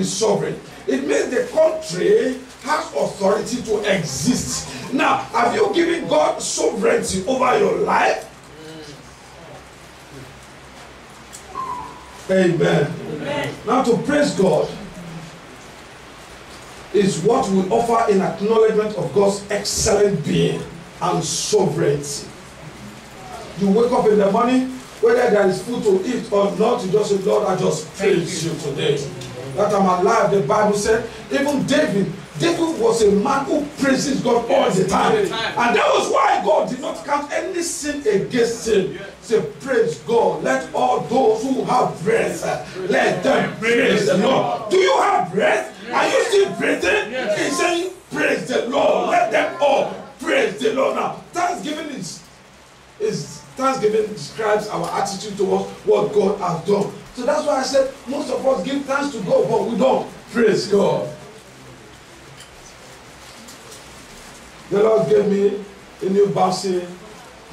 be sovereign. It means the country has authority to exist. Now, have you given God sovereignty over your life? Amen. Amen. Now, to praise God is what we offer in acknowledgement of God's excellent being and sovereignty. You wake up in the morning, whether there is food to eat or not, you just say, Lord, I just praise you today. That I'm alive. The Bible said, even David was a man who praises God all the time. And that was why God did not count any sin against him. Say, praise God. Let all those who have breath, let them praise the Lord. Do you have breath? Are you still breathing? He's saying, praise the Lord. Let them all praise the Lord. Now, Thanksgiving describes our attitude towards what God has done. So that's why I said most of us give thanks to God, but we don't praise God. The Lord gave me a new bouncy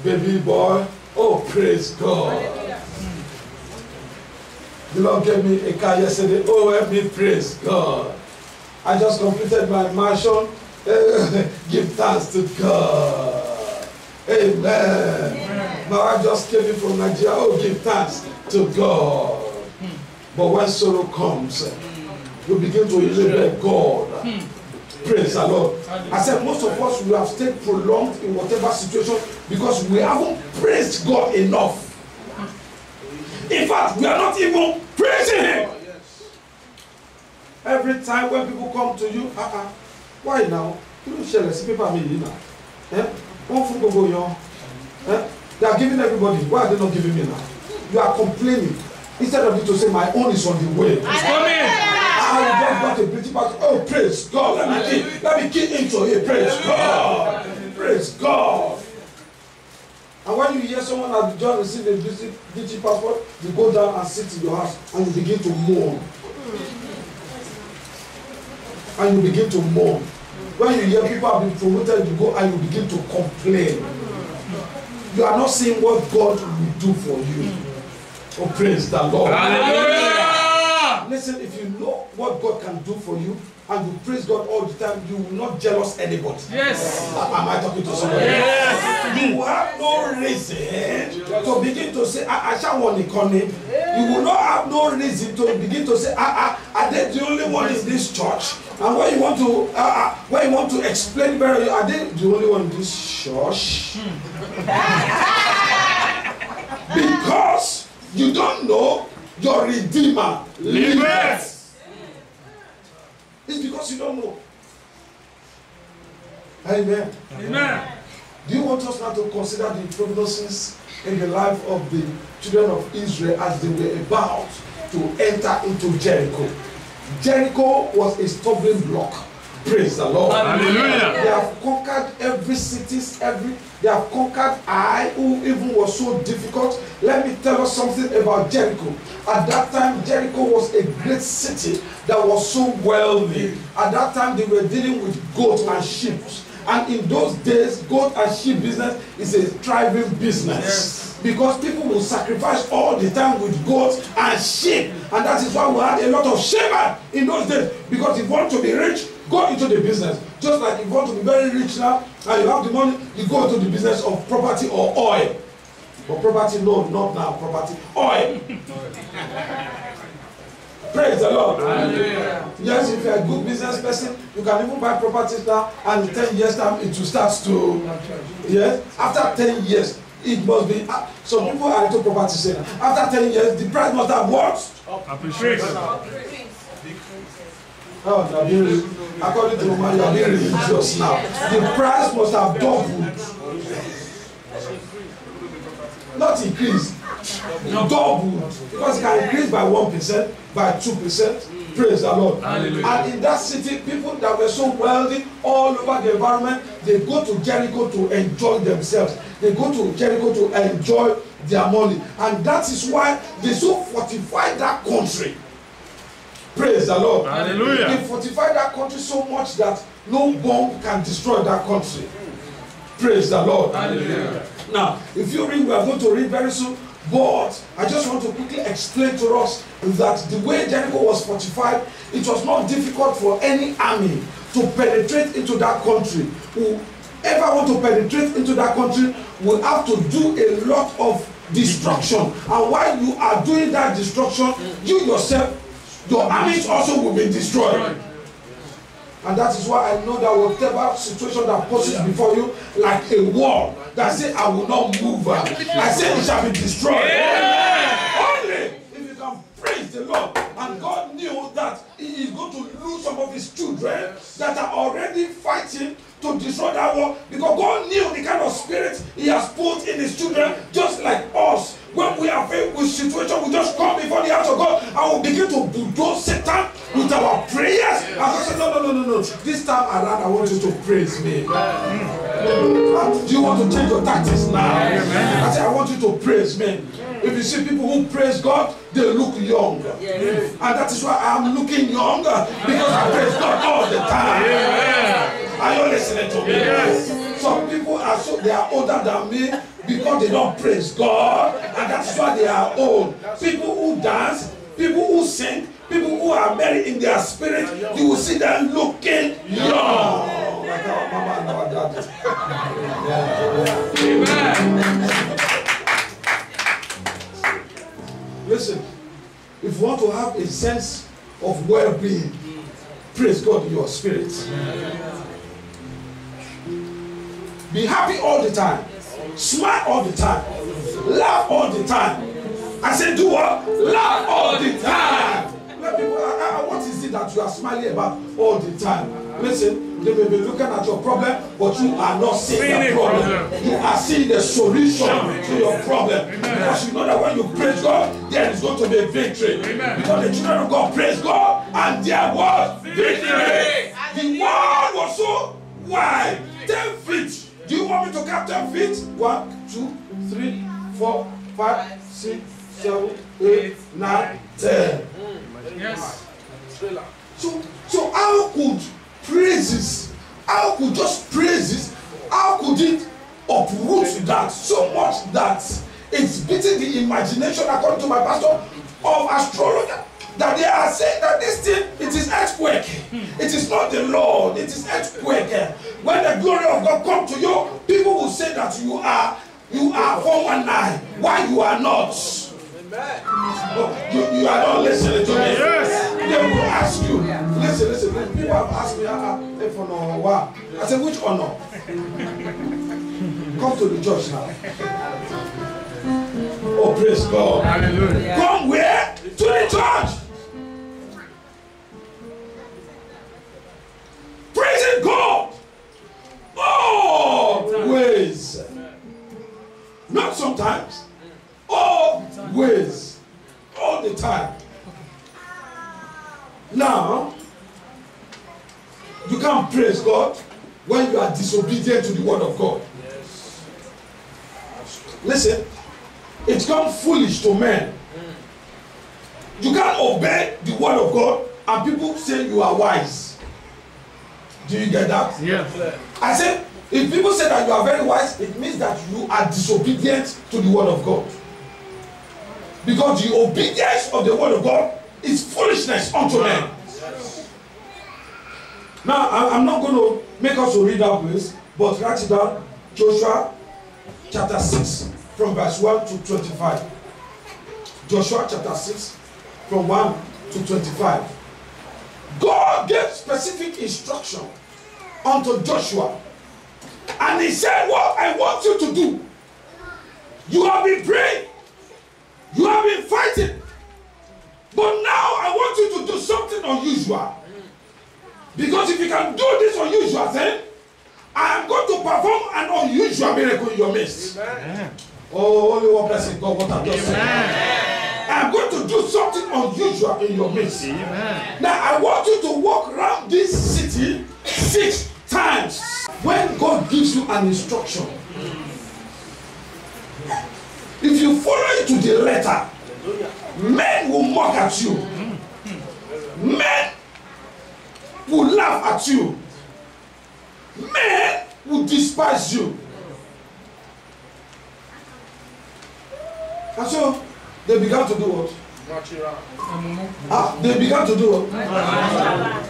baby boy. Oh, praise God. The Lord gave me a car yesterday. Oh, help me praise God. I just completed my mansion. Give thanks to God. Amen. My wife just came in from Nigeria. Oh, give thanks to God. But when sorrow comes, you begin to label God. Praise the Lord. I said most of us will have stayed prolonged in whatever situation because we haven't praised God enough. In fact, we are not even praising Him. Every time when people come to you, why now? You don't share the paper me now. They are giving everybody. Why are they not giving me now? You are complaining. Instead of you to say, my own is on the way. It's coming. I just got a British passport. Oh, praise God. Let me key into it. Praise God. Praise God. And when you hear someone has just received a British passport, you go down and sit in your house and you begin to mourn. And you begin to mourn. When you hear people have been promoted, you go and you begin to complain. You are not seeing what God will do for you. Oh, praise the Lord. Hallelujah. Listen, if you know what God can do for you and you praise God all the time, you will not jealous anybody. Yes. Am I talking to somebody? Yes. You have no reason to begin to say, I shall want economy. You will not have no reason to begin to say, are they the only one in this church? And when you want to explain very, are they the only one in this church? Because you don't know your Redeemer liveth. It's because you don't know. Amen. Amen. Do you want us now to consider the prognosis in the life of the children of Israel as they were about to enter into Jericho? Jericho was a stumbling block. Praise the Lord. Hallelujah. They have conquered every city, they have conquered Ai, who even was so difficult. Let me tell us something about Jericho. At that time, Jericho was a great city that was so wealthy. At that time, they were dealing with goats and sheep. And in those days, goat and sheep business is a thriving business. Yes. Because people will sacrifice all the time with goats and sheep. And that is why we had a lot of shepherd in those days. Because if you want to be rich, go into the business. Just like if you want to be very rich now and you have the money, you go into the business of property or oil. But property, no, not now, property, oil. Praise the Lord. Hallelujah. Yes, if you are a good business person, you can even buy properties now, and in 10 years time it will start to, yes, after 10 years, it must be, some people are into property saying, after 10 years, the price must have what? Appreciate. Oh, according to Roman, you are being religious now. The price must have doubled. Not increased, doubled. Because it can increase by 1%, by 2%. Praise the Lord. Hallelujah. And in that city, people that were so wealthy all over the environment, they go to Jericho to enjoy themselves. They go to Jericho to enjoy their money. And that is why they so fortified that country. Praise the Lord. Hallelujah. They fortified that country so much that no bomb can destroy that country. Praise the Lord. Hallelujah. Now, if you read, we are going to read very soon But I just want to quickly explain to us that the way Jericho was fortified, it was not difficult for any army to penetrate into that country. Whoever want to penetrate into that country will have to do a lot of destruction. And while you are doing that destruction, you yourself, your armies also will be destroyed. And that is why I know that whatever situation that poses before you, like a wall, that say I will not move, I say it shall be destroyed. Only if you can praise the Lord. And God knew that He is going to lose some of His children that are already fighting to destroy that wall, because God knew the kind of spirit He has put in His children, just like us. When we are faced with situation, we just come before the house of God and we begin to bulldoze Satan with our prayers. And God said, no. This time around, I want you to praise me. Do you want to change your tactics now? I said, I want you to praise me. If you see people who praise God, they look young. And that is why I am looking younger, because I praise God all the time. Are you listening to me? Yes. Some people are they are older than me because they don't praise God, and that's why they are old. People who dance, people who sing, people who are married in their spirit, you will see them looking young. Like our mama and our dad. Amen. Listen, if you want to have a sense of well-being, praise God in your spirit. Be happy all the time. Smile all the time. Laugh all the time. I said, do what? Laugh all the time. Let people, what is it that you are smiling about all the time? Listen, they may be looking at your problem, but you are not seeing the problem. You are seeing the solution to your problem. Because you know that when you praise God, there is going to be a victory. Because the children of God praise God, and there was victory. The world was so wide, 10 feet. Do you want me to count 10 feet? 1, 2, 3, 4, 5, 6, 7, 8, 9, 10. Yes. So how could praises, how could just praises, how could it uproot that so much that it's beating the imagination, according to my pastor, of astrology, that they are saying that this thing, it is earthquake. It is not the Lord, it is earthquake. When the glory of God comes to you, people will say that you are 419. Why you are not? You are not listening to me. Yes. They will ask you. Listen. People have asked me if honor what. I said, which honor? Come to the church now. Oh, praise God. Hallelujah. Come where? To the church. Praising God. Always. Not sometimes. Always. All the time. Now, you can't praise God when you are disobedient to the word of God. Yes. Listen, it's come foolish to men. You can't obey the word of God and people say you are wise. Do you get that? Yeah. I said, if people say that you are very wise, it means that you are disobedient to the word of God. Because the obedience of the word of God is foolishness unto men. Now, I'm not going to make us to read that place, but write it down. Joshua chapter 6 from verse 1 to 25. Joshua chapter 6 from 1 to 25. God gave specific instruction unto Joshua. And he said, what I want you to do. You have been praying. You have been fighting. But now I want you to do something unusual. Because if you can do this unusual thing, I am going to perform an unusual miracle in your midst. Amen. Oh, only one person God what I'm just saying. I am going to do something unusual in your midst. Amen. Now I want you to walk around this city 6 times. When God gives you an instruction, if you follow it to the letter, men will mock at you. Men will laugh at you. Men will despise you. And so they began to do what? They began to do what?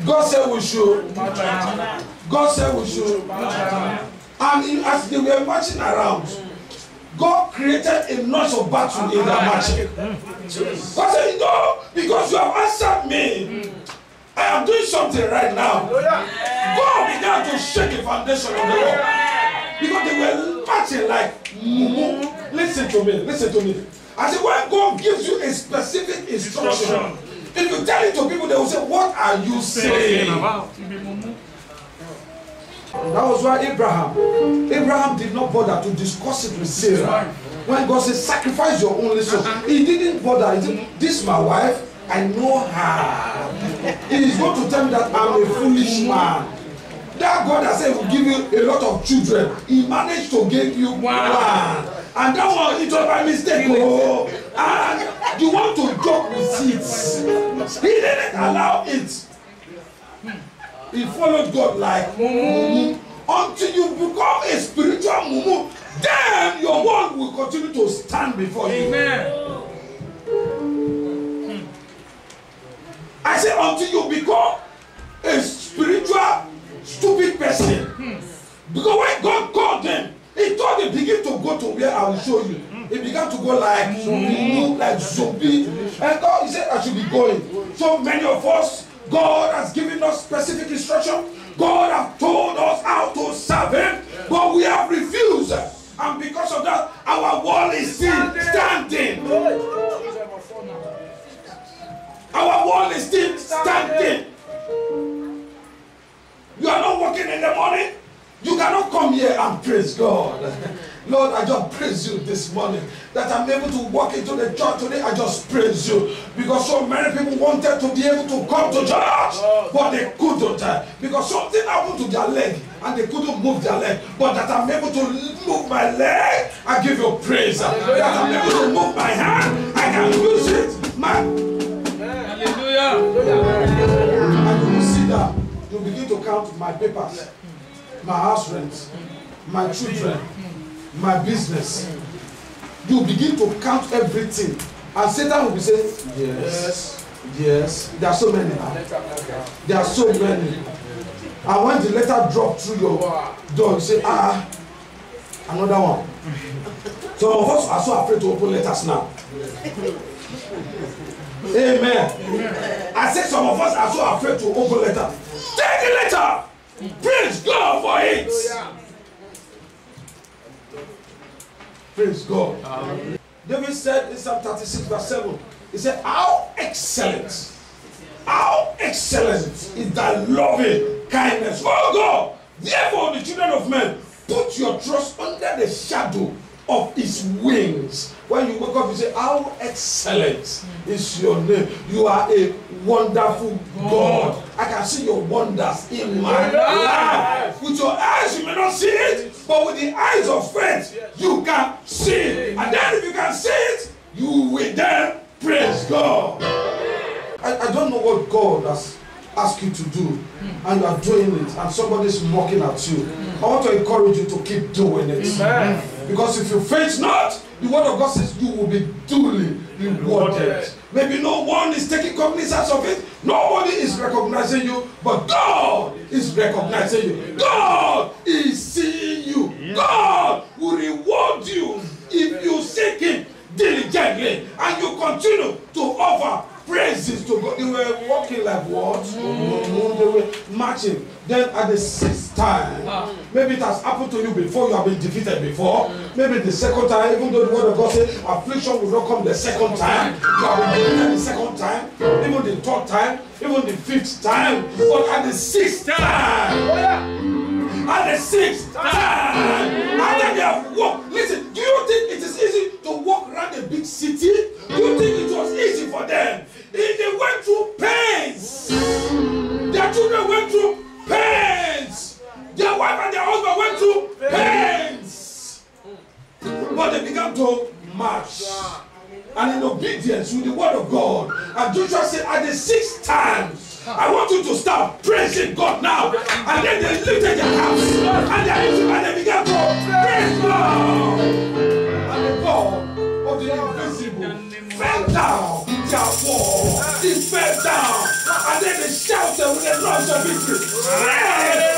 God said we should. God said we should. And as they were marching around, God created a noise of battle in their marching. God said, no, because you have answered me, I am doing something right now. God began to shake the foundation of the wall. Because they were marching like mumu. Listen to me, listen to me. I said, when God gives you a specific instruction, if you tell it to people, they will say, what are you saying? That was why Abraham did not bother to discuss it with Sarah. When God said, sacrifice your only son, he didn't bother. He said, this is my wife, I know her. He is going to tell me that I'm a foolish man. That God has said he will give you a lot of children. He managed to give you one. And that one, it was by mistake. Oh. And you want to joke with it. He didn't allow it. He followed God like mumu. Until you become a spiritual mumu, then your world will continue to stand before you. Amen. I say until you become a spiritual stupid person. Because when God called them, he told them begin to go to where I will show you. He began to go like zombie. And God, he said I should be going. So many of us, God has given us specific instruction. God has told us how to serve him, but we have refused. And because of that, our wall is still standing. Our wall is still standing. You are not working in the morning. You cannot come here and praise God. Lord, I just praise you this morning that I'm able to walk into the church today. I just praise you because so many people wanted to be able to come to church, but they couldn't because something happened to their leg and they couldn't move their leg. But that I'm able to move my leg, I give you praise. That I'm able to move my hand, I can use it. Hallelujah. And you will see that you begin to count my papers, my house rent, my children, my business. You begin to count everything, and Satan will be saying, yes, yes. There are so many now. There are so many. And when the letter drops through your door, you say, another one. Some of us are so afraid to open letters now. Amen. I said some of us are so afraid to open letters. Take the letter. Praise God for it. Praise God. David said in Psalm 36 verse 7, he said, how excellent is thy loving kindness, oh God. Therefore the children of men, put your trust under the shadow of his wings. When you wake up, you say, how excellent is your name. You are a wonderful God. I can see your wonders in my life. With your eyes, you may not see it, but with the eyes of faith, you can see it. And then if you can see it, you will then praise God. I don't know what God has asked you to do, and you are doing it, and somebody is mocking at you. I want to encourage you to keep doing it. Amen. Because if you faint not, the word of God says you will be duly rewarded. Maybe no one is taking cognizance of it. Nobody is recognizing you, but God is recognizing you. God is seeing you. God will reward you if you seek him diligently and you continue to offer praises to God. They were walking like what? They were marching. Then at the sixth time, maybe it has happened to you before, you have been defeated before. Maybe the second time, even though the word of God says affliction will not come the second time, you have been defeated the second time, even the third time, even the fifth time, but at the sixth time, at the sixth time, after they have walked, listen, do you think it is easy to walk around a big city? Do you think it was easy for them? They went through pains. Their children went through pains. Their wife and their husband went through pains. But they began to march. And in obedience with the word of God. And Joshua said, at the sixth time, I want you to start praising God now. And then they lifted their hands. And they began to praise God. And the God of the invisible fell down their wall. He fell down. And then they shouted with a noise of victory.